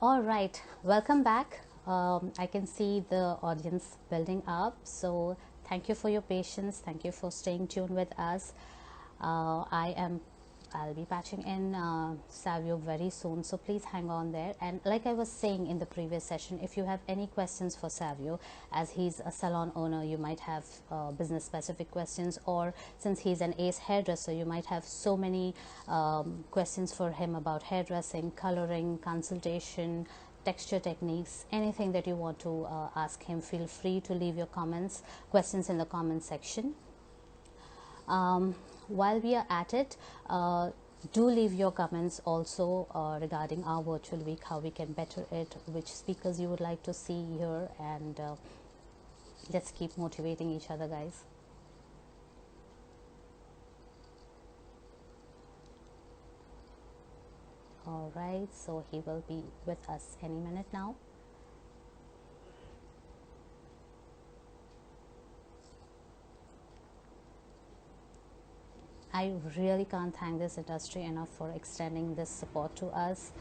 All right, welcome back. I can see the audience building up. So thank you for your patience. Thank you for staying tuned with us. I'll be patching in Savio very soon. So please hang on there. And like I was saying in the previous session, if you have any questions for Savio, as he's a salon owner, you might have business specific questions, or since he's an ace hairdresser, you might have so many questions for him about hairdressing, coloring, consultation, texture techniques, anything that you want to ask him. Feel free to leave your questions in the comment section. While we are at it, do leave your comments also regarding our virtual week, how we can better it, which speakers you would like to see here, and let's keep motivating each other, guys. All right, so he will be with us any minute now. I really can't thank this industry enough for extending this support to us.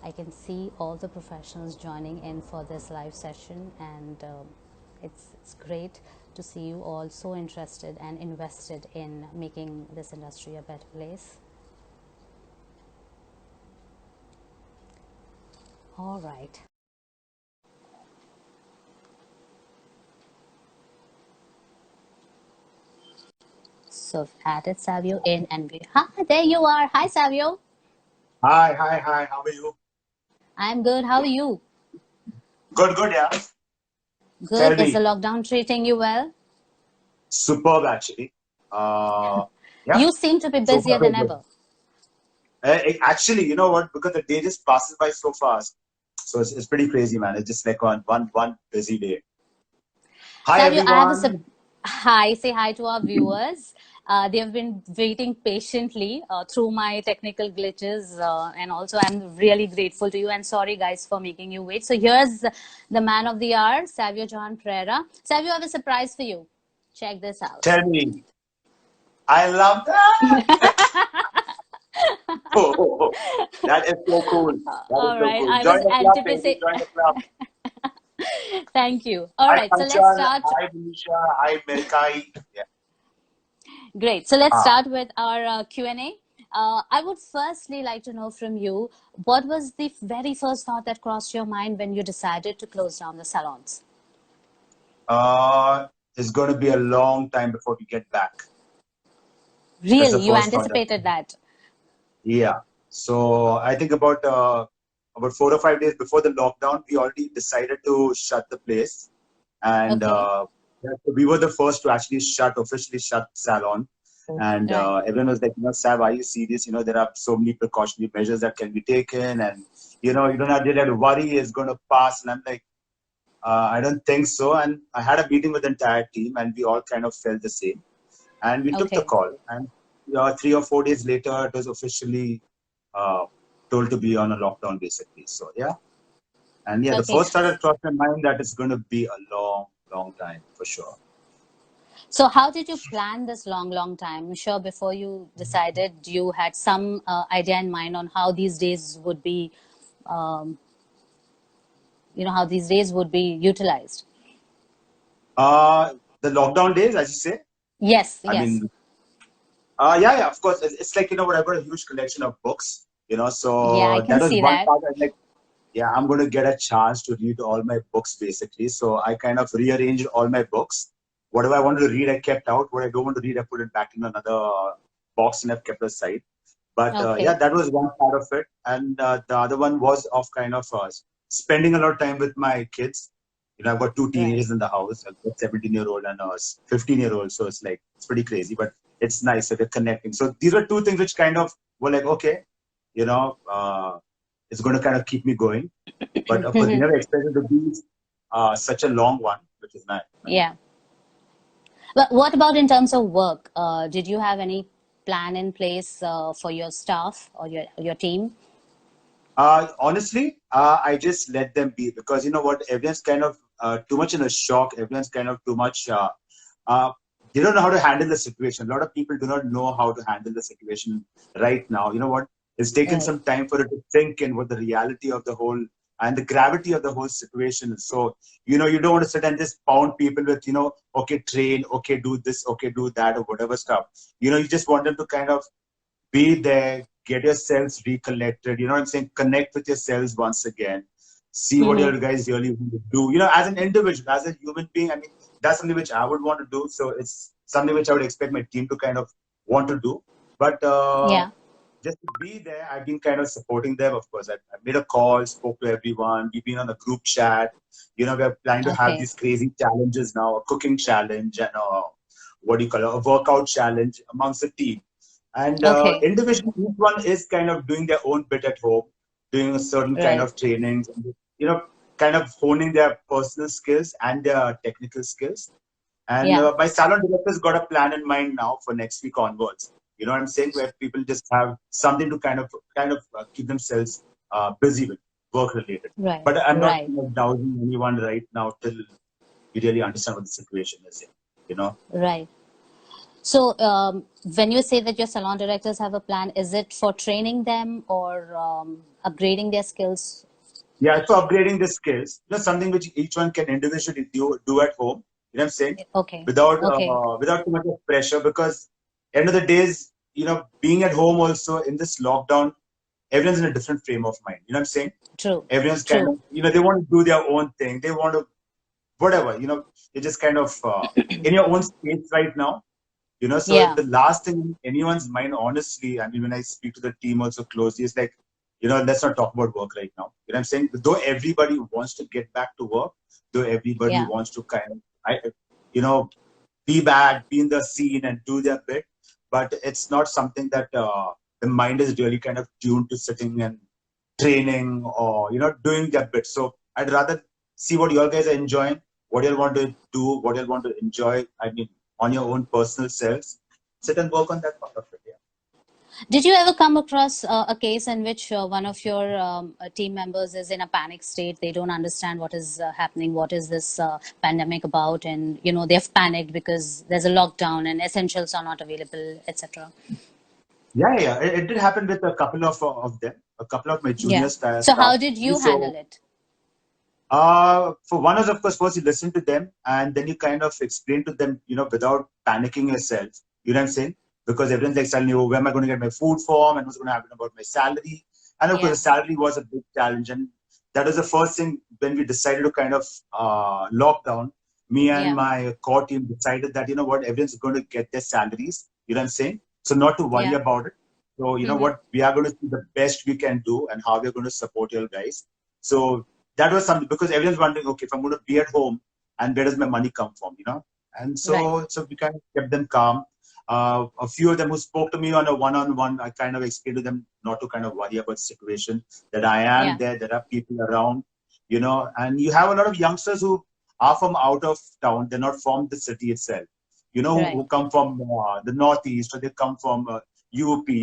I can see all the professionals joining in for this live session, and it's great to see you all so interested and invested in making this industry a better place. All right. So I've added Savio in, and there you are. Hi, Savio. Hi. How are you? I'm good. How are you? Good, yeah. Good. Tell Is the me. lockdown treating you well? Superb, actually. Yeah, You seem to be so busier far so than good. ever. Actually, you know what? Because the day just passes by so fast. So it's pretty crazy, man. It's just like one busy day. Hi, Savio, I have everyone. hi. Say hi to our viewers. They have been waiting patiently through my technical glitches, and also I'm really grateful to you. And sorry, guys, for making you wait. So here's the man of the hour, Savio John Pereira. Savio, I have a surprise for you. Check this out. Tell me. I love that. Oh, that is so cool. That is All so right, cool. I Join was the club, baby. anticipating. Join the club. Thank you. All Hi, right, so let's Kanchan. start. Hi, Manisha. Hi, Melkai. Yeah. Great. So let's Ah. start with our Q&A. I would firstly like to know from you, what was the very first thought that crossed your mind when you decided to close down the salons? It's going to be a long time before we get back. That's Really, the you first thought. anticipated that? Yeah. So I think about 4 or 5 days before the lockdown, we already decided to shut the place, and Okay, yeah, so we were the first to actually officially shut Salon. And right. everyone was like, Sav, are you serious? There are so many precautionary measures that can be taken, and you don't have to worry it's going to pass. And I'm like, I don't think so. And I had a meeting with the entire team, and we all kind of felt the same. And we took the Okay, call. And 3 or 4 days later, it was officially uh, told to be on a lockdown, basically. So yeah. And yeah, the okay. first thought that crossed my mind that it's going to be a long time for sure. So how did you plan this long time? I'm sure before you decided, you had some idea in mind on how these days would be, um, how these days would be utilized. The lockdown days, as you say, Yes, I yes. mean, yeah, of course. It's like, what, I've got a huge collection of books, Yeah, I so can that was see one that. part. I'm like, yeah, I'm going to get a chance to read all my books, basically. So I kind of rearranged all my books. Whatever I wanted to read, I kept out. What I don't want to read, I put it back in another box and I've kept aside. But yeah, Okay, that was one part of it. And the other one was of kind of spending a lot of time with my kids. I've got two right. teenagers in the house. I've got 17-year-old and a 15-year-old. So it's like, it's pretty crazy, but it's nice that we're connecting. So these are two things which kind of were like, okay, it's going to kind of keep me going. But of course, we never expected to be such a long one, which is nice. Yeah. But what about in terms of work? Did you have any plan in place for your staff or your team? Honestly, I just let them be because you know what, everyone's kind of too much in a shock. Everyone's kind of too much. Uh, they don't know how to handle the situation. A lot of people do not know how to handle the situation right now. You know what? It's taken Right. some time for it to sink in what the reality of the whole and the gravity of the whole situation. So, you don't want to sit and just pound people with, okay, train, okay, do this, okay, do that, or whatever stuff. You just want them to kind of be there, get yourselves recollected, you know what I'm saying? Connect with yourselves once again. See what you guys really want to do. As an individual, as a human being, I mean, that's something which I would want to do. So it's something which I would expect my team to kind of want to do. But just to be there, I've been kind of supporting them, of course. I made a call, spoke to everyone. We've been on a group chat. We're planning to have these crazy challenges now, a cooking challenge and a workout challenge amongst the team. And individually, each one is kind of doing their own bit at home, doing a certain kind of trainings, kind of honing their personal skills and their technical skills. And my salon director's got a plan in mind now for next week onwards. You know what I'm saying? Where people just have something to kind of keep themselves busy with, work related. Right. But I'm not doubting anyone right now till we really understand what the situation is. Right. So when you say that your salon directors have a plan, is it for training them or upgrading their skills? Yeah, it's for upgrading the skills. Something which each one can individually do at home. You know what I'm saying? Without too much of pressure, because end of the days, being at home also in this lockdown, everyone's in a different frame of mind. You know what I'm saying? True. Everyone's kind of, they want to do their own thing. They want to, whatever, you're just kind of in your own space right now. So the last thing in anyone's mind, honestly, I mean, when I speak to the team also closely, it's like, let's not talk about work right now. You know what I'm saying? Though everybody wants to get back to work, though everybody wants to kind of, be back, be in the scene and do their bit, but it's not something that the mind is really kind of tuned to sitting and training or, doing their bit. So I'd rather see what you guys are enjoying, what you want to do, what you want to enjoy. I mean, on your own personal selves, sit and work on that part of it. Yeah. Did you ever come across a case in which one of your team members is in a panic state? They don't understand what is happening, what is this pandemic about, and they've panicked because there's a lockdown and essentials are not available, etc. Yeah. It did happen with a couple of them, a couple of my junior staff. So how did you handle it? For one is, of course, first you listen to them and then you kind of explain to them, without panicking yourself. You know what I'm saying? Because everyone's like telling you, where am I going to get my food from and what's going to happen about my salary? And of course, the salary was a big challenge. And that was the first thing when we decided to kind of lock down. Me and my core team decided that, everyone's going to get their salaries. You know what I'm saying? So not to worry about it. So, what, we are going to do the best we can do and how we're going to support you guys. So that was something, because everyone's wondering, okay, if I'm going to be at home and where does my money come from, And so we kind of kept them calm. A few of them who spoke to me on a one-on-one, I kind of explained to them not to kind of worry about the situation, that I am there are people around, and you have a lot of youngsters who are from out of town. They're not from the city itself, who come from the Northeast, or they come from UP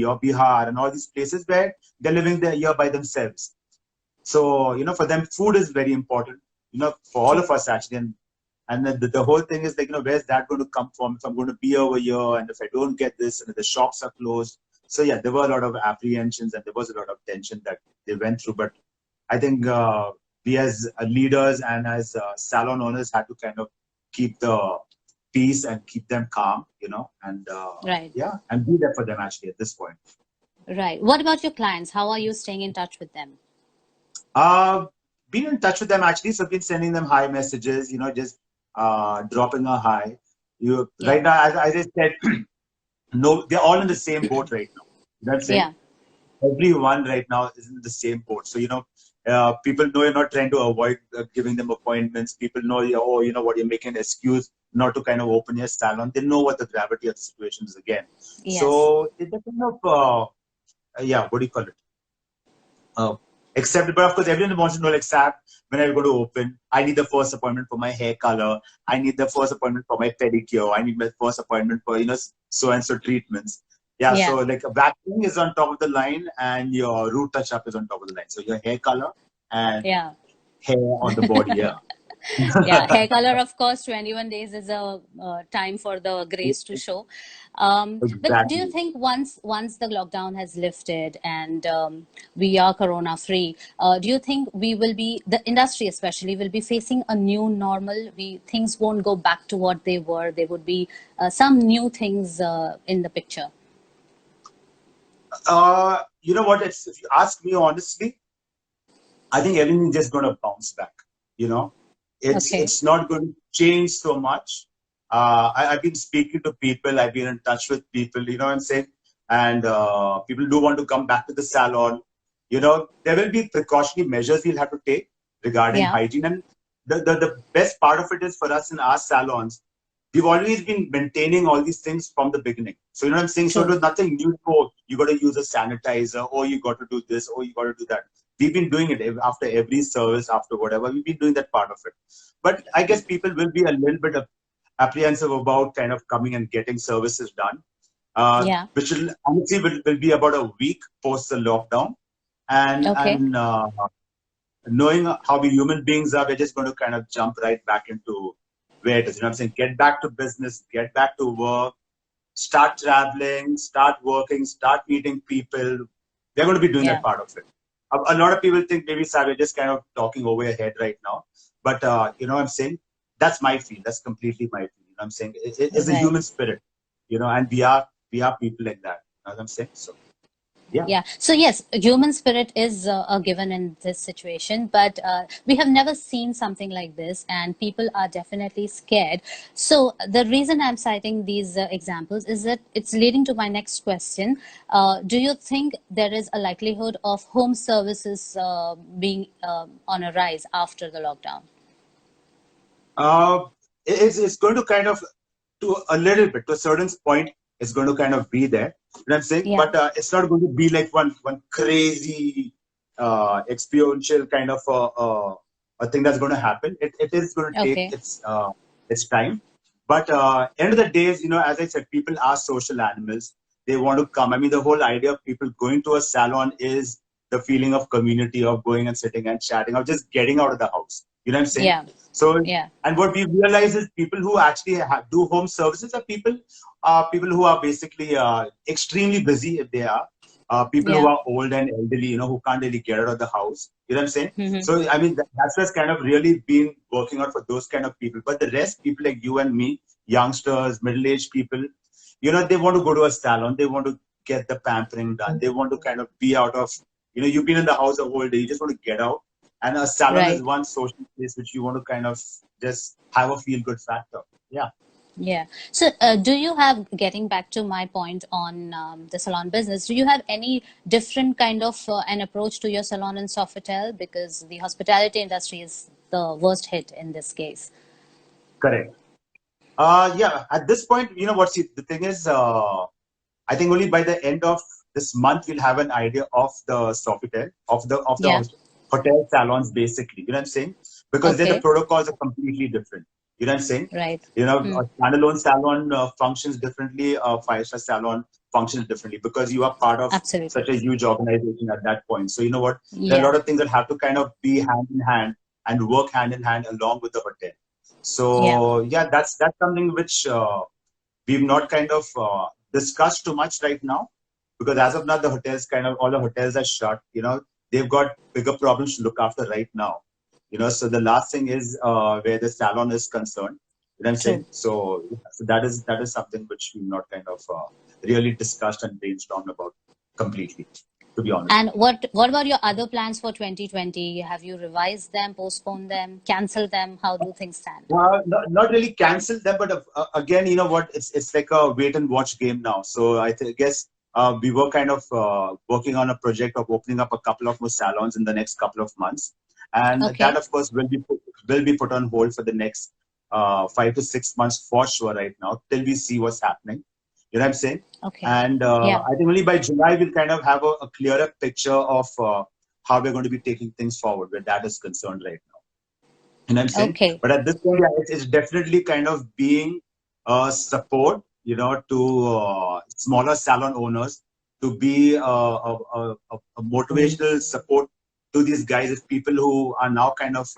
or Bihar and all these places where they're living there here by themselves. So, for them, food is very important, for all of us actually. And then the whole thing is like, where's that going to come from if I'm going to be over here and if I don't get this and if the shops are closed. So, yeah, there were a lot of apprehensions and there was a lot of tension that they went through. But I think we as leaders and as salon owners had to kind of keep the peace and keep them calm, and and be there for them actually at this point. Right. What about your clients? How are you staying in touch with them? Been in touch with them actually. So I've been sending them hi messages, just dropping a hi. Right now, as I said, no, they're all in the same boat right now. That's it. Everyone right now is in the same boat. So, people know you're not trying to avoid giving them appointments. People know, what, you're making an excuse not to kind of open your salon. They know what the gravity of the situation is again. Yes. So it's a kind of, what do you call it? Except, but of course, everyone wants to know, like, Sam, when are you going to open? I need the first appointment for my hair color. I need the first appointment for my pedicure. I need my first appointment for, so-and-so treatments. Yeah, so like a waxing is on top of the line and your root touch-up is on top of the line. So your hair color and hair on the body, Yeah, hair color, of course, 21 days is a time for the grace to show. But do you Exactly. think once the lockdown has lifted and we are corona free, do you think we will be, the industry especially, will be facing a new normal? Things won't go back to what they were. There would be some new things in the picture. You know what? If you ask me honestly, I think everything is just going to bounce back. You know, Okay. it's not going to change so much. I've been speaking to people. I've been in touch with people. You know what I'm saying? And people do want to come back to the salon. You know, there will be precautionary measures we'll have to take regarding Yeah. hygiene. And the best part of it is for us in our salons, we've always been maintaining all these things from the beginning. So you know what I'm saying? So True. there's nothing new. Oh, you got to use a sanitizer, or you got to do this, or you got to do that. We've been doing it after every service, after whatever. We've been doing that part of it. But I guess people will be a little bit apprehensive about kind of coming and getting services done, Yeah. which will honestly will be about a week post the lockdown. And Okay. knowing how we human beings are, we're just going to kind of jump right back into where it is. You know what I'm saying? Get back to business, get back to work, start traveling, start working, start meeting people. They're going to be doing that Yeah. part of it. A lot of people think maybe Savio just kind of talking over your head right now. But you know what I'm saying? That's my feel. That's completely my feel. You know what I'm saying? It's a Right. human spirit, you know, and we are people like that. You know what I'm saying? So yeah. Yeah. So yes, human spirit is a given in this situation, but we have never seen something like this, and people are definitely scared. So the reason I'm citing these examples is that it's leading to my next question. Do you think there is a likelihood of home services being on a rise after the lockdown? Uh, it's going to kind of, to a little bit, to a certain point, it's going to kind of be there. You know what I'm saying? Yeah. But it's not going to be like one crazy experiential kind of a thing that's going to happen. It is going to take Okay. its time. But end of the days, you know, as I said, people are social animals. They want to come. I mean, the whole idea of people going to a salon is the feeling of community, of going and sitting and chatting, of just getting out of the house. You know what I'm saying? Yeah. So, Yeah. and what we realize is people who actually do home services are people who are basically extremely busy if they are. People who Yeah. are old and elderly, you know, who can't really get out of the house. You know what I'm saying? Mm-hmm. So, I mean, that's what's kind of really been working out for those kind of people. But the rest, people like you and me, youngsters, middle-aged people, you know, they want to go to a salon. They want to get the pampering done. They want to kind of be out of, you know, you've been in the house the whole day. You just want to get out. And a salon is Right. one social place which you want to kind of just have a feel-good factor. Yeah. Yeah. So, do you have, getting back to my point on the salon business, do you have any different kind of an approach to your salon in Sofitel? Because the hospitality industry is the worst hit in this case. Correct. Yeah. At this point, you know what? See, the thing is, I think only by the end of this month we'll have an idea of the Sofitel, of the Yeah. hotel salons, basically. You know what I'm saying? Because there the Okay. protocols are completely different. You know what I'm saying? Right. You know, Hmm. a standalone salon functions differently. A five-star salon functions differently because you are part of such Absolutely. a huge organization at that point. So you know what? There are a Yeah. lot of things that have to kind of be hand in hand and work hand in hand along with the hotel. Yeah. So yeah, that's something which we've not kind of discussed too much right now because as of now the hotels kind of all the hotels are shut. You know, they've got bigger problems to look after right now. You know, so the last thing is where the salon is concerned. You know what I'm True. saying? So that is something which we've not kind of really discussed and brainstormed about completely, to be honest. And what about your other plans for 2020? Have you revised them, postponed them, canceled them? How do things stand? Not really cancel them, but again, you know what? It's like a wait and watch game now. So guess we were kind of working on a project of opening up a couple of more salons in the next couple of months, and that, Okay. of course, will be put on hold for the next 5 to 6 months for sure. Right now, till we see what's happening. You know what I'm saying? Okay. And Yeah. I think only by July we'll kind of have a clearer picture of how we're going to be taking things forward, where that is concerned right now. You know what I'm saying? Okay. But at this point, yeah, it's definitely kind of being support, you know, to smaller salon owners to be a motivational support to these guys, if people who are now kind of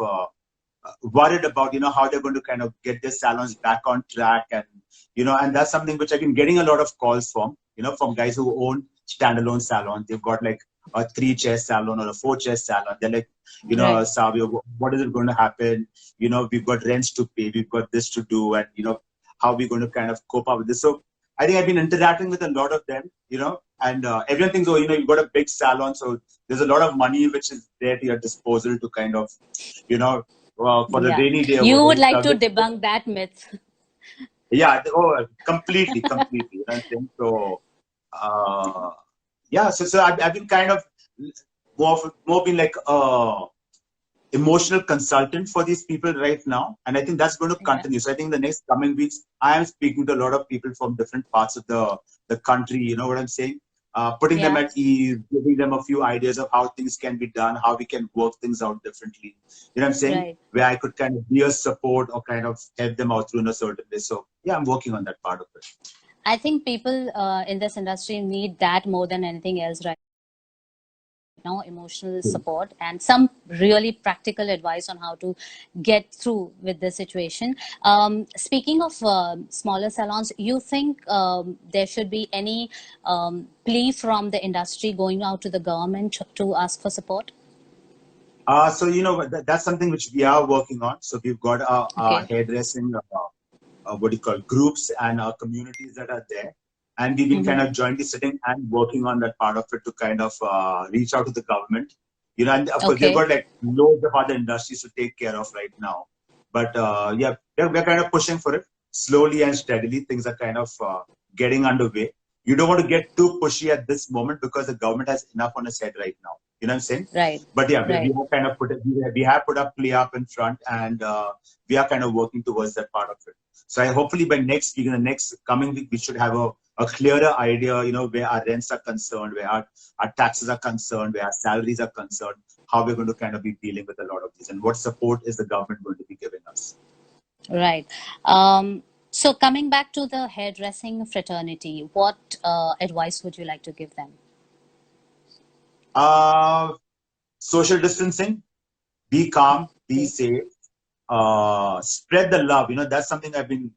worried about, how they're going to kind of get their salons back on track. And, and that's something which I've been getting a lot of calls from, from guys who own standalone salons. They've got like a 3-chair salon or a 4-chair salon. They're like, Right. Savio, what is it going to happen? We've got rents to pay, we've got this to do, and, how are we going to kind of cope up with this? So I think I've been interacting with a lot of them, and everyone thinks, oh, you've got a big salon, so there's a lot of money which is there at your disposal to kind of, for the rainy day or You would like whatever. to debunk that myth. Yeah, completely. You know what I'm saying? So, yeah, so I've been kind of more been like emotional consultant for these people right now, and I think that's going to continue. So I think the next coming weeks, I am speaking to a lot of people from different parts of the country. You know what I'm saying? Putting them at ease, giving them a few ideas of how things can be done, how we can work things out differently. You know what I'm saying? Right. Where I could kind of be a support or kind of help them out through in a certain way. So yeah, I'm working on that part of it. I think people in this industry need that more than anything else right now, emotional support and some really practical advice on how to get through with this situation. Speaking of smaller salons, you think there should be any plea from the industry going out to the government to ask for support? So, that's something which we are working on. So we've got our hairdressing, groups and our communities that are there. And we've been kind of jointly sitting and working on that part of it to kind of reach out to the government. And of course, they've got like loads of other industries to take care of right now. But yeah, we're kind of pushing for it slowly and steadily. Things are kind of getting underway. You don't want to get too pushy at this moment because the government has enough on its head right now. You know what I'm saying? Right. But yeah, we have kind of we have put up play up in front, and we are kind of working towards that part of it. So hopefully by next week, in the next coming week, we should have a clearer idea, where our rents are concerned, where our taxes are concerned, where our salaries are concerned, how we're going to kind of be dealing with a lot of these, and what support is the government going to be giving us. Right. So coming back to the hairdressing fraternity, what advice would you like to give them? Social distancing, be calm, be safe, spread the love. That's something I've been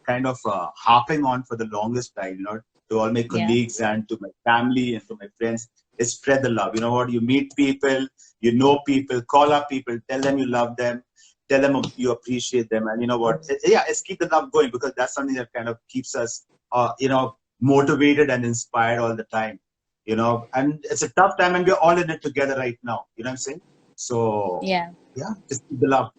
kind of harping on for the longest time, to all my colleagues and to my family and to my friends, is spread the love. You know what? You meet people, people, call up people, tell them you love them, tell them you appreciate them. And you know what? Let's keep the love going, because that's something that kind of keeps us, motivated and inspired all the time. And it's a tough time, and we're all in it together right now. You know what I'm saying? So yeah, just keep the love.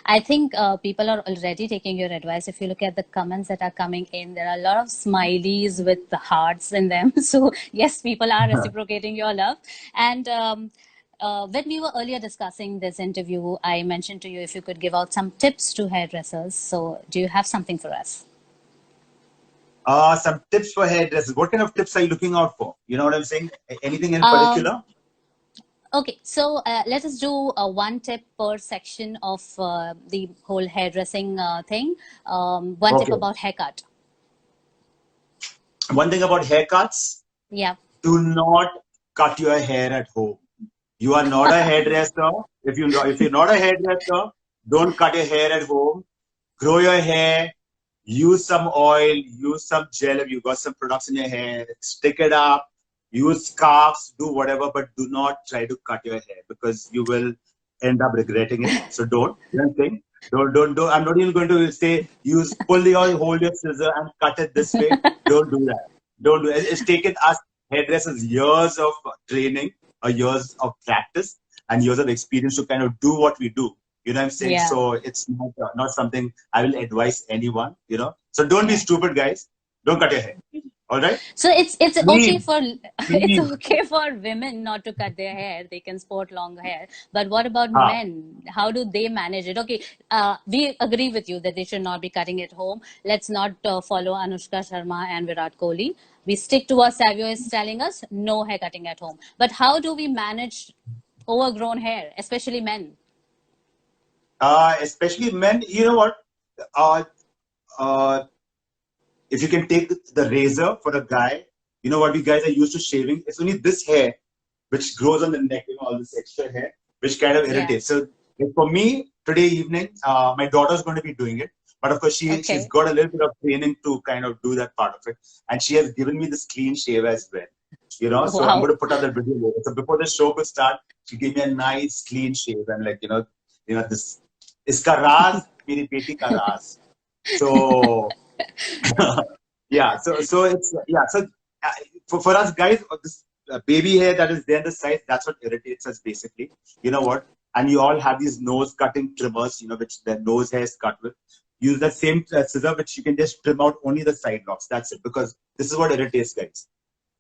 I think people are already taking your advice. If you look at the comments that are coming in, there are a lot of smileys with the hearts in them. So yes, people are reciprocating your love. And when we were earlier discussing this interview, I mentioned to you if you could give out some tips to hairdressers. So do you have something for us? Some tips for hairdressers. What kind of tips are you looking out for? You know what I'm saying? Anything in particular? Okay, so let us do one tip per section of the whole hairdressing thing. One tip about haircut. One thing about haircuts. Yeah. Do not cut your hair at home. You are not a hairdresser. If you're not a hairdresser, don't cut your hair at home. Grow your hair. Use some oil. Use some gel. If you've got some products in your hair, stick it up. Use scarves, do whatever, but do not try to cut your hair, because you will end up regretting it. So don't. You know what I'm saying? Don't. I'm not even going to say hold your scissor and cut it this way. Don't do that. Don't do it. It's taken us hairdressers years of training, years of practice, and years of experience to kind of do what we do. You know what I'm saying? Yeah. So it's not something I will advise anyone. So don't be stupid, guys. Don't cut your hair. All right. So it's okay for it's okay for women not to cut their hair. They can sport long hair. But what about men? How do they manage it? Okay, we agree with you that they should not be cutting at home. Let's not follow Anushka Sharma and Virat Kohli. We stick to what Savio is telling us: no hair cutting at home. But how do we manage overgrown hair, especially men? Especially men. You know what? If you can take the razor for a guy, you know what we guys are used to shaving? It's only this hair which grows on the neck, all this extra hair, which kind of irritates. So Like for me, today evening, my daughter's going to be doing it. But of course, she's got a little bit of training to kind of do that part of it. And she has given me this clean shave as well. You know, so I'm going to put up the video later. So before the show could start, she gave me a nice clean shave and like, this, iska raaz, meri beti ka raaz. So, yeah, so it's, yeah, so for us guys, this baby hair that is there in the side, that's what irritates us basically. You know what? And you all have these nose cutting trimmers, which the nose hair is cut with. Use that same scissor, which you can just trim out only the side locks. That's it, because this is what irritates guys.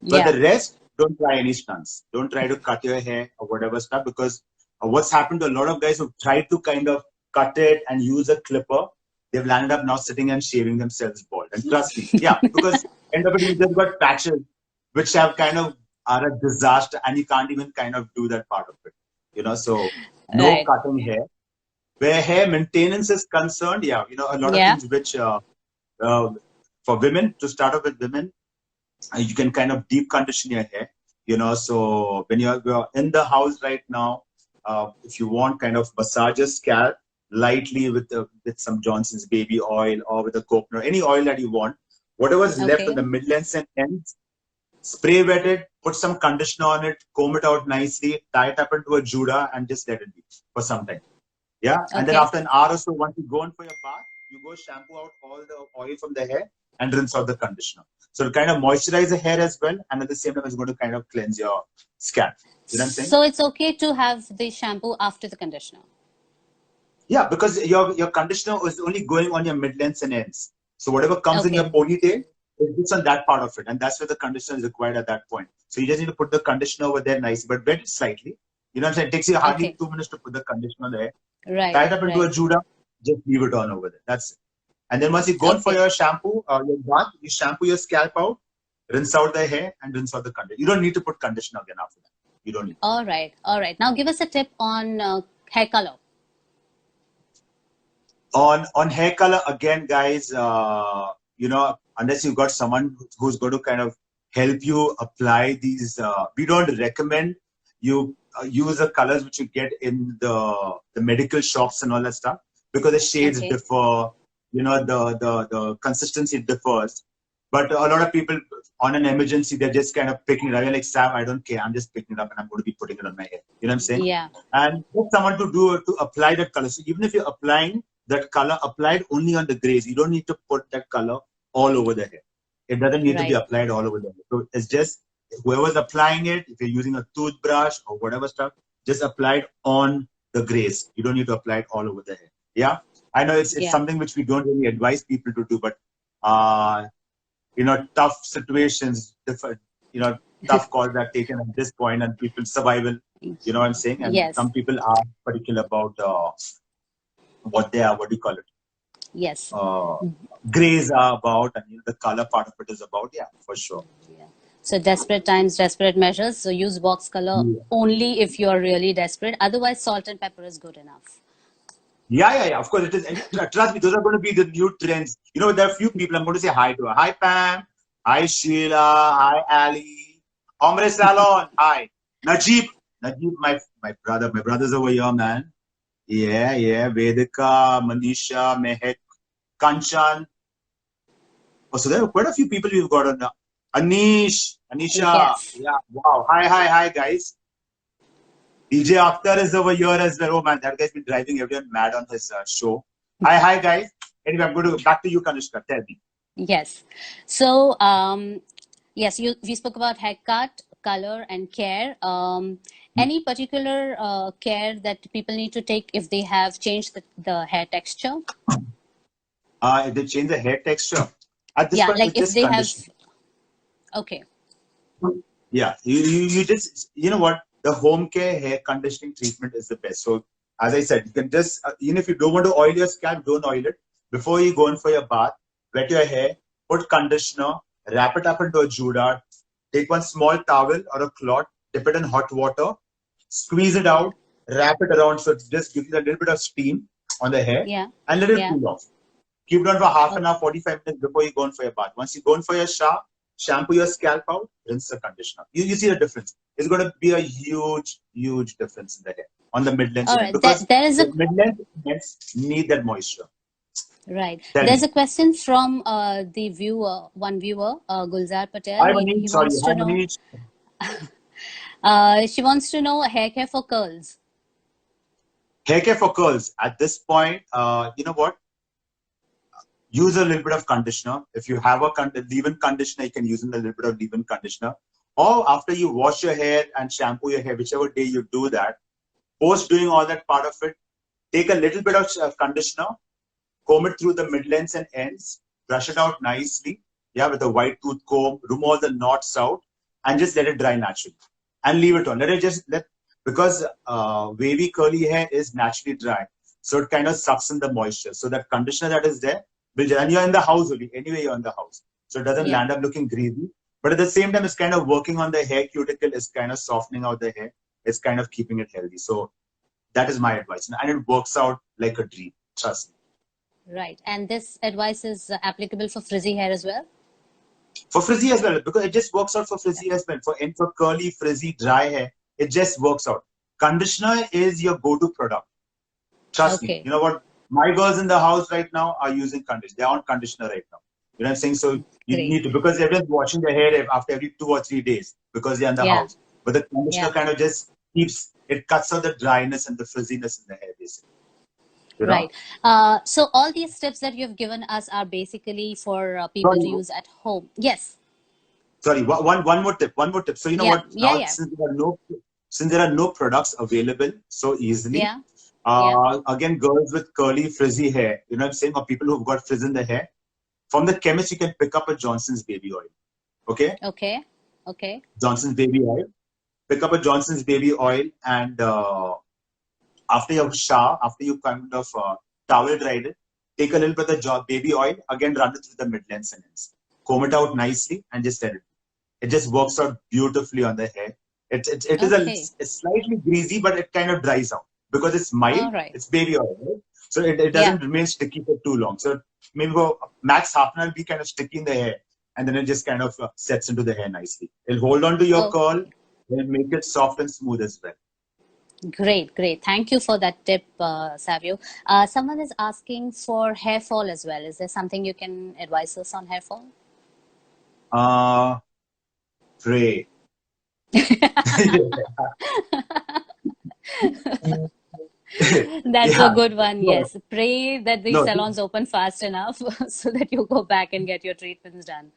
But the rest, don't try any stunts. Don't try to cut your hair or whatever stuff, because what's happened to a lot of guys who tried to kind of cut it and use a clipper, they've landed up now sitting and shaving themselves bald. And trust me, yeah, because end of it, you just got patches which have kind of are a disaster, and you can't even kind of do that part of it. So no cutting hair. Where hair maintenance is concerned, yeah, a lot of things which for women, to start off with women, you can kind of deep condition your hair. So when you're in the house right now, if you want kind of massage your scalp lightly with some Johnson's baby oil or with a coconut, any oil that you want, whatever's left on the mid-lengths and ends, spray wet it, put some conditioner on it, comb it out nicely, tie it up into a juda and just let it be for some time. Yeah, and then after an hour or so, once you go in for your bath, you go shampoo out all the oil from the hair and rinse out the conditioner. So to kind of moisturize the hair as well, and at the same time, it's going to kind of cleanse your scalp. You know what I'm saying? So it's okay to have the shampoo after the conditioner? Yeah, because your conditioner is only going on your mid-lengths and ends. So whatever comes in your ponytail, it gets on that part of it, and that's where the conditioner is required at that point. So you just need to put the conditioner over there nicely, but wet it slightly. You know what I'm saying? It takes you hardly 2 minutes to put the conditioner there. Tie it up into a juda, just leave it on over there. That's it. And then once you go for your shampoo, your bath, you shampoo your scalp out, rinse out the hair, and rinse out the conditioner. You don't need to put conditioner again after that. You don't need. All right. Now give us a tip on hair color. On hair color, again, guys, unless you've got someone who's going to kind of help you apply these, we don't recommend you use the colors which you get in the medical shops and all that stuff, because the shades differ, the consistency differs. But a lot of people on an emergency, they're just kind of picking it up. You're like, Sam, I don't care. I'm just picking it up and I'm going to be putting it on my hair. You know what I'm saying? Yeah. And get someone to apply that color. So even if you're applying that color, applied only on the grays. You don't need to put that color all over the hair. It doesn't need to be applied all over the hair. So it's just whoever's applying it, if you're using a toothbrush or whatever stuff, just apply it on the grays. You don't need to apply it all over the hair. Yeah. I know it's something which we don't really advise people to do, but tough situations, tough calls are taken at this point, and people's survival, you know what I'm saying? And some people are particular about what do you call it? Yes. Grays are about, and the color part of it is about, for sure. Yeah. So desperate times, desperate measures. So use box color only if you are really desperate. Otherwise, salt and pepper is good enough. Yeah. Of course, it is. And trust me, those are going to be the new trends. There are a few people I'm going to say hi to. Hi, Pam. Hi, Sheila. Hi, Ali. Omre Salon. Hi. Najib, my brother. My brother's over here, man. Yeah. Vedika, Manisha, Mehek, Kanchan. Oh, so there are quite a few people we've got on now. Anisha. Yes. Yeah. Wow. Hi, guys. DJ Akhtar is over here as well. Oh man, that guy's been driving everyone mad on his show. Hi guys. Anyway, I'm going to back to you, Kanishka. Tell me. Yes. So, we spoke about haircut, color, and care. Any particular care that people need to take if they have changed the hair texture? If they change the hair texture at this point, like if they condition. have. Okay. Yeah, you just what. The home care hair conditioning treatment is the best. So, as I said, you can just, even if you don't want to oil your scalp, don't oil it. Before you go in for your bath, wet your hair, put conditioner, wrap it up into a juda, take one small towel or a cloth, dip it in hot water, squeeze it out, wrap it around so it just gives you a little bit of steam on the hair, and let it cool off. Keep it on for half an hour, 45 minutes before you go in for your bath. Once you go in for your shower, shampoo your scalp out, rinse the conditioner. You see the difference. It's going to be a huge, huge difference in the hair on the mid-lengths All and end, right. because There is a the mid-lengths need that moisture. right. Tell There's me. a question from the viewer, one viewer, Gulzar Patel. Hi, He Manish. Sorry. wants Hi, to know. Manish. She wants to know hair care for curls. Hair care for curls. At this point, you know what? Use a little bit of conditioner. If you have a leave-in conditioner, you can use a little bit of leave-in conditioner. Or after you wash your hair and shampoo your hair, whichever day you do that, post doing all that part of it, take a little bit of conditioner, comb it through the mid-lengths and ends, brush it out nicely, yeah, with a white tooth comb, remove all the knots out, and just let it dry naturally. And leave it on. Because wavy curly hair is naturally dry, so it kind of sucks in the moisture. So that conditioner that is there, and you're in the house only, anyway you're in the house. So it doesn't land up looking greasy. But at the same time, it's kind of working on the hair cuticle, it's kind of softening out the hair, it's kind of keeping it healthy. So that is my advice. And it works out like a dream, trust me. Right. And this advice is applicable for frizzy hair as well? For frizzy as well, because it just works out for frizzy as well. For curly, frizzy, dry hair, it just works out. Conditioner is your go-to product. Trust me. You know what? My girls in the house right now are using conditioner. They're on conditioner right now. You know what I'm saying? So you need to, because everyone's washing their hair after every 2 or 3 days because they're in the house. But the conditioner kind of just cuts out the dryness and the frizziness in the hair, basically. You know? Right. So all these tips that you've given us are basically for people to use at home. Yes. Sorry, one more tip. One more tip. So you know what? Now, since there are no products available so easily, again, girls with curly, frizzy hair, you know what I'm saying, or people who've got frizz in the hair, from the chemist, you can pick up a Johnson's baby oil. Okay? Okay. Johnson's baby oil. Pick up a Johnson's baby oil, and after your shower, after you kind of towel dried it, take a little bit of the baby oil, again run it through the mid-lengths and ends. Comb it out nicely and just let it. It just works out beautifully on the hair. It is a slightly greasy, but it kind of dries out because it's mild. It's baby oil, right? So it doesn't remain sticky for too long. So maybe for max half an hour, be kind of sticky in the hair, and then it just kind of sets into the hair nicely. It'll hold on to your curl, and make it soft and smooth as well. Great. Thank you for that tip, Savio. Someone is asking for hair fall as well. Is there something you can advise us on hair fall? Pray. That's a good one. Yes. Pray that these salons open fast enough so that you go back and get your treatments done.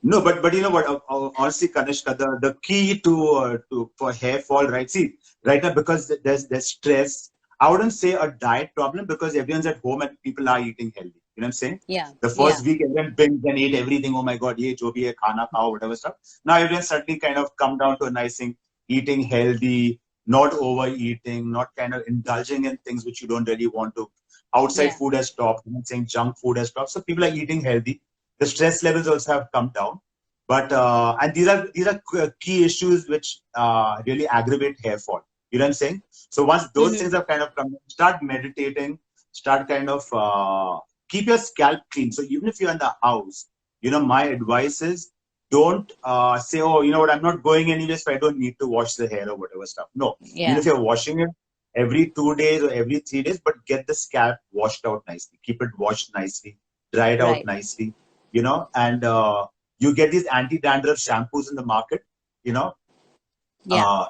No, but you know what? Honestly, Kanishka, the key for hair fall, right? See, right now, because there's stress. I wouldn't say a diet problem because everyone's at home and people are eating healthy. You know what I'm saying? Yeah. The first week, everyone binged and ate everything. Oh my God, ye jo bhi hai, khana khao, whatever stuff. Now everyone's suddenly kind of come down to a nice thing, eating healthy, not overeating, not kind of indulging in things which you don't really want to. Outside food has stopped. I'm saying junk food has stopped. So people are eating healthy. The stress levels also have come down. But and these are key issues which really aggravate hair fall. You know what I'm saying? So once those things have kind of come, start meditating, start kind of keep your scalp clean. So even if you're in the house, you know, my advice is don't say, oh, you know what, I'm not going anywhere, so I don't need to wash the hair or whatever stuff. No, even if you're washing it every 2 days or every 3 days, but get the scalp washed out nicely. Keep it washed nicely, dried out nicely, you know, and you get these anti-dandruff shampoos in the market, you know,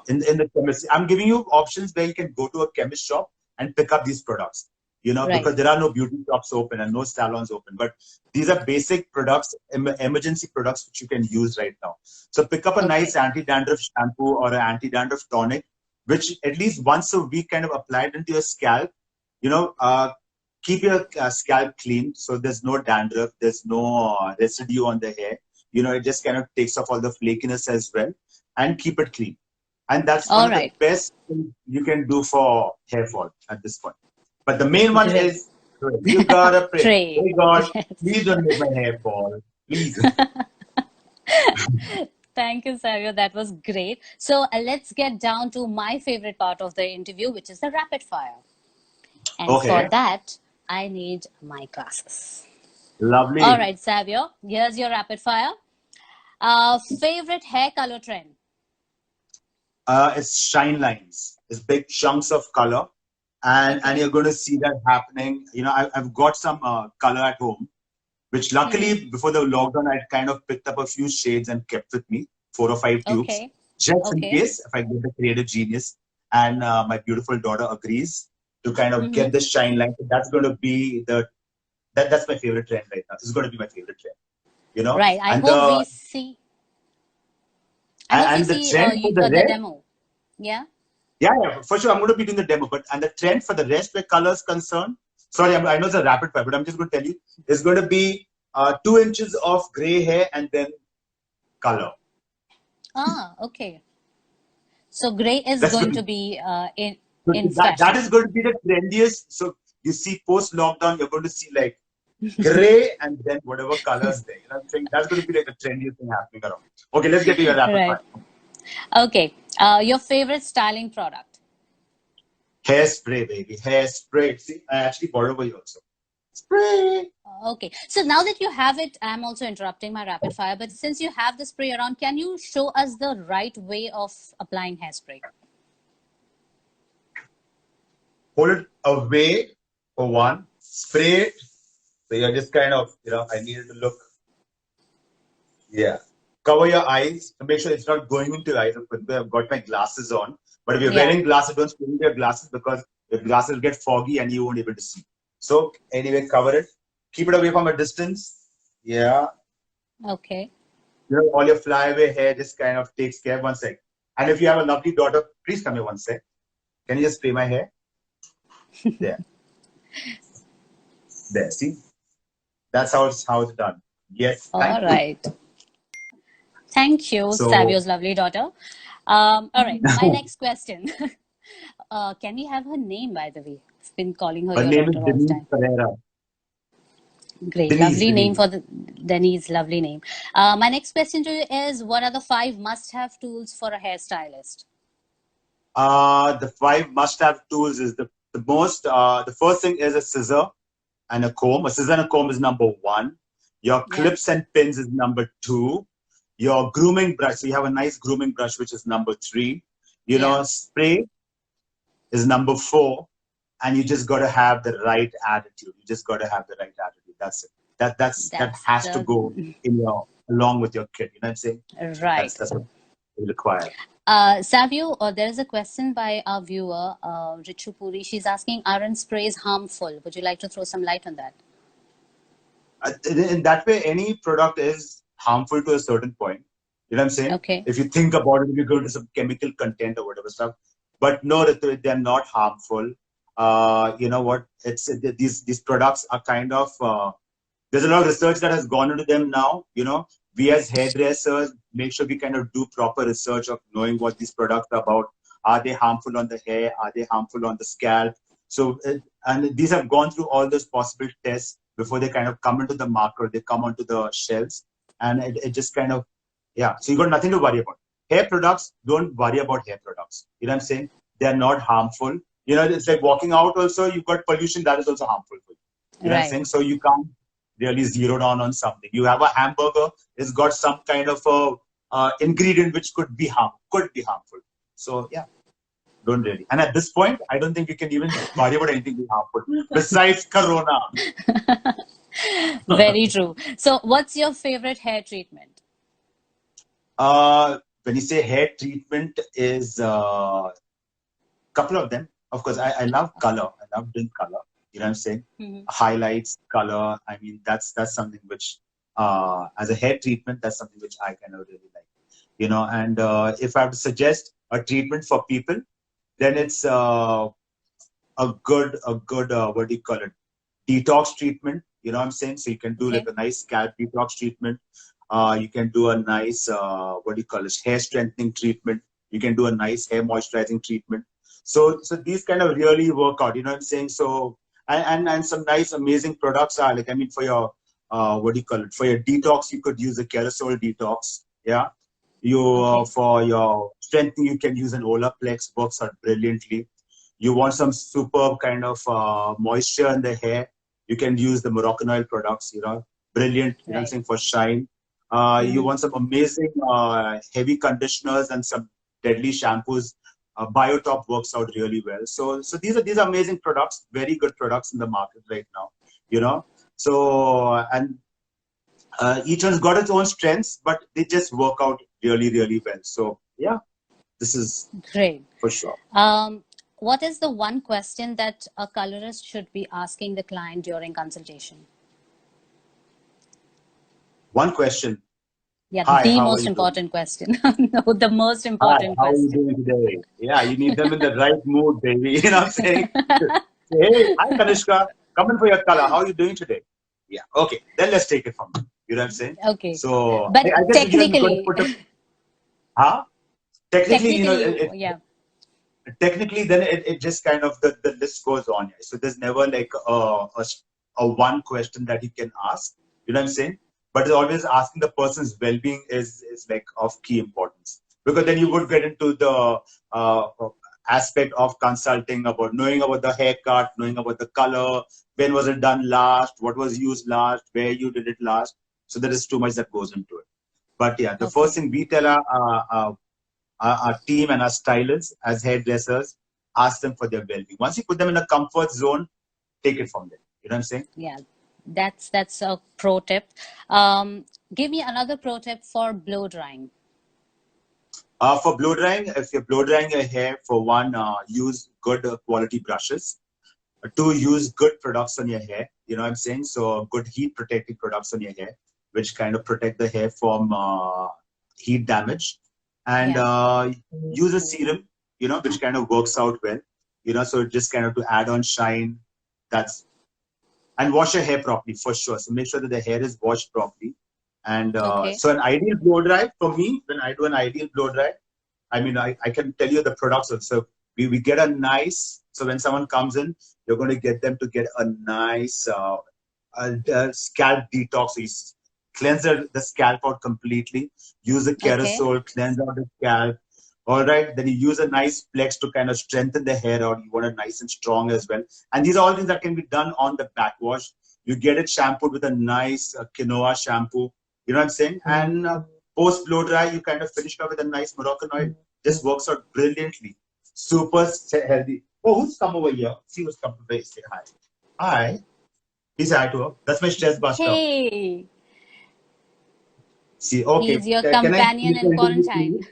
in the chemist. I'm giving you options where you can go to a chemist shop and pick up these products, you know, because there are no beauty shops open and no salons open. But these are basic products, emergency products which you can use right now. So pick up a nice anti-dandruff shampoo or an anti-dandruff tonic, which at least once a week kind of applied into your scalp, you know, keep your scalp clean. So there's no dandruff, there's no residue on the hair. You know, it just kind of takes off all the flakiness as well and keep it clean. And that's one of the best things you can do for hair fall at this point. But the main one is you gotta pray. Oh God, please don't make my hair fall. Please. Thank you, Savio. That was great. So let's get down to my favorite part of the interview, which is the rapid fire. And for that, I need my glasses. Lovely. All right, Savio, here's your rapid fire. Favorite hair color trend? It's shine lines. It's big chunks of color, and Okay. you're going to see that happening. I've got some color at home, which Mm-hmm. luckily before the lockdown I kind of picked up a few shades and kept with me, 4 or 5 tubes, Okay. just in Okay. case if I get the creative genius and my beautiful daughter agrees to kind of Mm-hmm. get the shine line. So that's going to be that's my favorite trend right now. This is going to be my favorite trend. Right. I And hope the we see. I hope we see trend for the the rest. demo. Yeah. Yeah, for sure. I'm going to be doing the demo, and the trend for the rest where colors concerned. Sorry, I know it's a rapid fire, but I'm just going to tell you, it's going to be 2 inches of gray hair and then color. Ah, okay. So gray is That's going good. to be So in that is fashion. going to be the trendiest. So you see, post lockdown, you're going to see like gray and then whatever colors there. You know what I'm saying? That's going to be like the trendiest thing happening around. Okay, let's get to your rapid Right. fire. Okay. Your favorite styling product? Hairspray, baby. Hairspray. See, I actually bought over you also. Spray. Okay. So now that you have it, I'm also interrupting my rapid fire, but since you have the spray around, can you show us the right way of applying hairspray? Hold it away for one. Spray it. So you're just kind of, I needed to look. Yeah. Cover your eyes to make sure it's not going into your eyes. I've got my glasses on. But if you're Yeah. wearing glasses, don't spray your glasses because your glasses will get foggy and you won't be able to see. So anyway, cover it. Keep it away from a distance. Yeah. Okay. All your flyaway hair just kind of takes care. One sec. And if you have a lovely daughter, please come here one sec. Can you just spray my hair? There. There. See? That's how it's done. Yes. All Thank you. right. Thank you, So Savio's lovely daughter. All right. My next question. Can we have her name, by the way? I've been calling her her your name is daughter all the Denise time. Pereira. Great. Denise, Lovely name Denise. for the Denise. Lovely name. My next question to you is, what are the 5 must-have tools for a hairstylist? The 5 must-have tools is the first thing is a scissor and a comb. A scissor and a comb is number 1. Your Yeah. clips and pins is number 2. Your grooming brush, so you have a nice grooming brush, which is number 3. Yeah. Spray is number 4. And you just got to have the right attitude. You just got to have the right attitude. That's it. That That's has to the go along with your kit. You know what I'm saying? right. That's what we require. Savio, there is a question by our viewer, Richu Puri. She's asking, aren't sprays harmful? Would you like to throw some light on that? In that way, any product is harmful to a certain point. You know what I'm saying? Okay. If you think about it, if you go to some chemical content or whatever stuff, but no, they're not harmful. You know what? These products are kind of there's a lot of research that has gone into them now. We as hairdressers make sure we kind of do proper research of knowing what these products are about. Are they harmful on the hair? Are they harmful on the scalp? So, and these have gone through all those possible tests before they kind of come into the market, they come onto the shelves, and it just kind of, yeah. So you got nothing to worry about. Hair products, don't worry about hair products. You know what I'm saying? They're not harmful. It's like walking out also, you've got pollution that is also harmful for you. You know what I'm Right. saying? So you can't really zero down on something. You have a hamburger, it's got some kind of a ingredient which could be harmful. So yeah, don't really. And at this point, I don't think you can even worry about anything being harmful besides Corona. Very true. So, what's your favorite hair treatment? When you say hair treatment, is couple of them. Of course, I love color. I love doing color. You know what I'm saying? Mm-hmm. Highlights, color. I mean, that's something which, as a hair treatment, that's something which I kind of really like. And if I have to suggest a treatment for people, then it's a good what do you call it? Detox treatment. You know what I'm saying? So you can do like Okay. a nice scalp detox treatment. You can do a nice what do you call it? Hair strengthening treatment. You can do a nice hair moisturizing treatment. So these kind of really work out. You know what I'm saying? So and some nice amazing products are like, I mean, for your what do you call it? For your detox, you could use a Kerosol detox. Yeah. Okay. For your strengthening, you can use an Olaplex. Works out brilliantly. You want some superb kind of moisture in the hair, you can use the Moroccan oil products, brilliant, I'm Right. saying, for shine. You want some amazing heavy conditioners and some deadly shampoos. Biotop works out really well. So these are amazing products, very good products in the market right now. You know, so and each one's got its own strengths, but they just work out really well. So yeah, this is Great. for sure. What is the one question that a colorist should be asking the client during consultation? One question. Yeah, Hi, the how are most you important question. No, the most Hi, important how are you question. doing today? Yeah, you need them in the right mood, baby. You know what I'm saying? Say, hey, hi, Kanishka. Come in for your color. How are you doing today? Yeah, okay. Then let's take it from there. You know what I'm saying? Okay. So But I guess you got to technically, put a, huh? Technically, you know, technically, yeah. technically then it just kind of the list goes on. So there's never like a one question that he can ask. You know what I'm saying? But it's always asking the person's well-being is like of key importance, because then you would get into the uh, aspect of consulting about knowing about the haircut, knowing about the color, when was it done last, what was used last, where you did it last. So there is too much that goes into it. But yeah, the first Okay. thing we tell our team and our stylists as hairdressers, ask them for their well-being. Once you put them in a comfort zone, take it from there. You know what I'm saying? Yeah, that's a pro tip. Give me another pro tip for blow drying. For blow drying, if you're blow drying your hair, for one, use good quality brushes. Two, use good products on your hair. You know what I'm saying? So good heat protecting products on your hair, which kind of protect the hair from heat damage. And Yeah. use a serum, you know, which kind of works out well. You know, so just kind of to add on shine. That's And wash your hair properly for sure. So make sure that the hair is washed properly. And Okay. so an ideal blow dry for me, when I do an ideal blow dry, I mean, I can tell you the products. So we get a nice, so when someone comes in, you're going to get them to get a nice scalp detox. So you cleanse the scalp out completely. Use the Okay. kerosol, cleanse out the scalp. All right. Then you use a nice flex to kind of strengthen the hair out. You want it nice and strong as well. And these are all things that can be done on the backwash. You get it shampooed with a nice quinoa shampoo. You know what I'm saying? And post blow dry, you kind of finish it off with a nice Moroccan oil. Just works out brilliantly. Super healthy. Oh, who's come over here? See who's come over here. Say hi. Hi. He's hi to her. That's my stress buster. Hey, See, okay. he's your Can I companion finish in the interview, quarantine. please?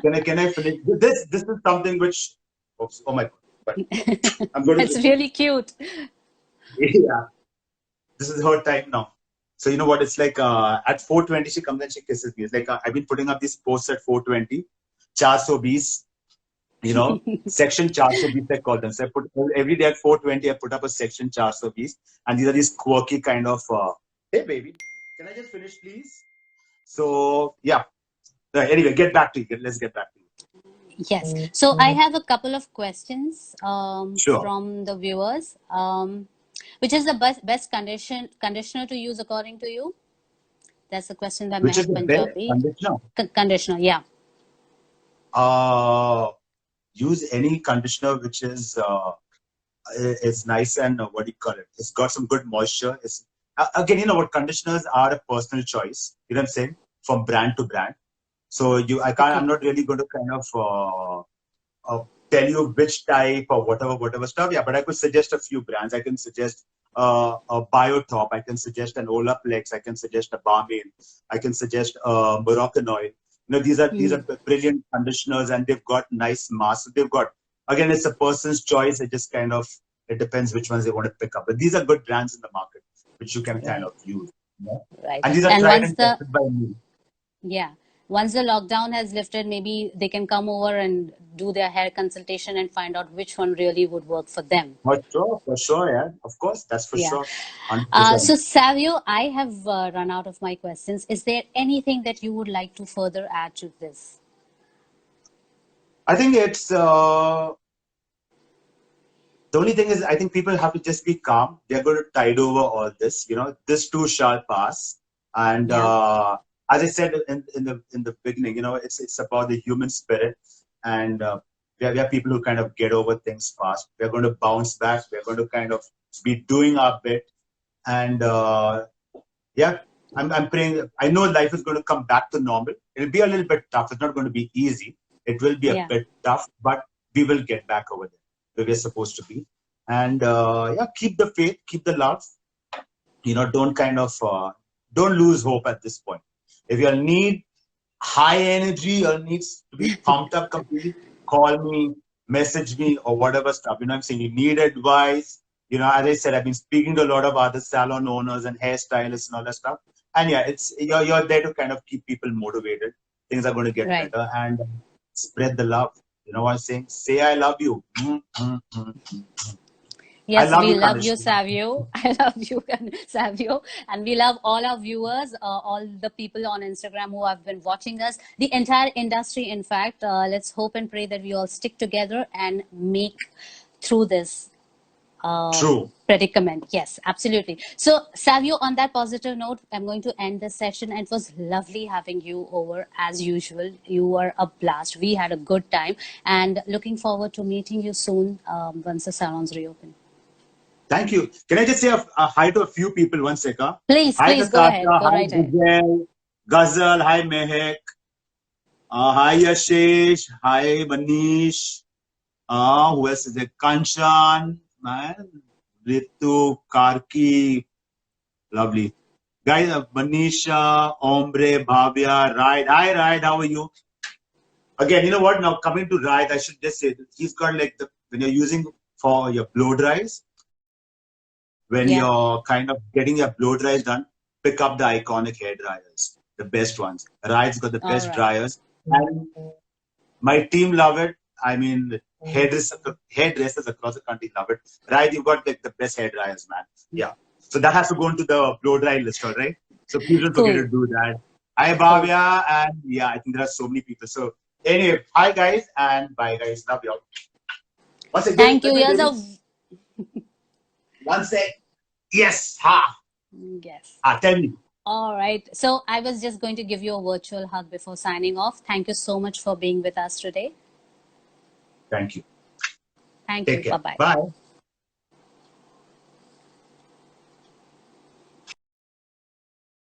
Can I finish? This is something which, oops, oh my God. But I'm going It's to, really cute. yeah, this is her time now. So you know what? It's like at 4:20 she comes and she kisses me. It's like I've been putting up these posts at 4:20, 420, you know, section 420 I call them. So I put every day at 4:20 I put up a section 420, and these are these quirky kind of hey baby, can I just finish please? So yeah. Anyway, get back to you. Let's get back to you. Yes. So I have a couple of questions Sure. from the viewers. Which is the best conditioner to use according to you? That's a question by Which is Mehak the best Punjabi. conditioner? Conditioner, yeah. Use any conditioner which is nice and what do you call it? It's got some good moisture. It's again, you know what? Conditioners are a personal choice. You know what I'm saying? From brand to brand. So I can't. I'm Okay. not really going to kind of tell you which type or whatever stuff. Yeah, but I could suggest a few brands. I can suggest a Biotop. I can suggest an Olaplex. I can suggest a Barmaid. I can suggest a Moroccan oil. You know, these are brilliant conditioners, and they've got nice masks. They've got, again, it's a person's choice. It just kind of, it depends which ones they want to pick up. But these are good brands in the market which you can kind Right. of use. You know? Right. And these are And tried once and the tested by me. yeah, once the lockdown has lifted, maybe they can come over and do their hair consultation and find out which one really would work for them. For sure, yeah. Of course, that's for Yeah. sure. 100%. So Savio, I have run out of my questions. Is there anything that you would like to further add to this? I think it's the only thing is, I think people have to just be calm. They're going to tide over all this. You know, this too shall pass. And Yeah. as I said in the beginning, you know, it's about the human spirit, and we are people who kind of get over things fast. We're going to bounce back. We're going to kind of be doing our bit, and yeah, I'm praying. I know life is going to come back to normal. It'll be a little bit tough. It's not going to be easy. It will be a bit tough, but we will get back over there where we're supposed to be. And yeah, keep the faith, keep the love. Don't don't lose hope at this point. If you need high energy or needs to be pumped up completely, call me, message me, or whatever stuff. I'm saying you need advice. As I said, I've been speaking to a lot of other salon owners and hairstylists and all that stuff. And yeah, you're there to kind of keep people motivated. Things are going to get better, and spread the love. You know what I'm saying? Say I love you. Yes, we love you, Savio. I love you, Savio. And we love all our viewers, all the people on Instagram who have been watching us, the entire industry, in fact. Let's hope and pray that we all stick together and make through this predicament. Yes, absolutely. So, Savio, on that positive note, I'm going to end this session. It was lovely having you over as usual. You were a blast. We had a good time, and looking forward to meeting you soon once the salons reopen. Thank you. Can I just say a hi to a few people? 1 second. Please, hi, please, go ahead. Go right ahead. Ghazal, hi, Mehek. Hi, Yashish. Hi, Manish. Who else is there? Kanchan, man. Ritu, Karki. Lovely. Guys, Manisha, Ombre, Bhavya, Raid. Hi, Raid. How are you? Again, you know what? Now, coming to Raid, I should just say, he's got like when you're using for your blow dries, when you're kind of getting your blow dries done, pick up the iconic hair dryers, the best ones. Raid's got the best dryers. And my team love it. I mean, hairdressers across the country love it. Raid, you've got like the best hair dryers, man. Yeah. So that has to go into the blow dry list, all right? So please don't forget to do that. Hi, Bhavya. And yeah, I think there are so many people. So anyway, hi, guys. And bye, guys. Love you all. Once again, thank you. One sec. Yes. Ha. Yes. Tell me. All right. So I was just going to give you a virtual hug before signing off. Thank you so much for being with us today. Thank you. Thank you. Bye-bye. Bye.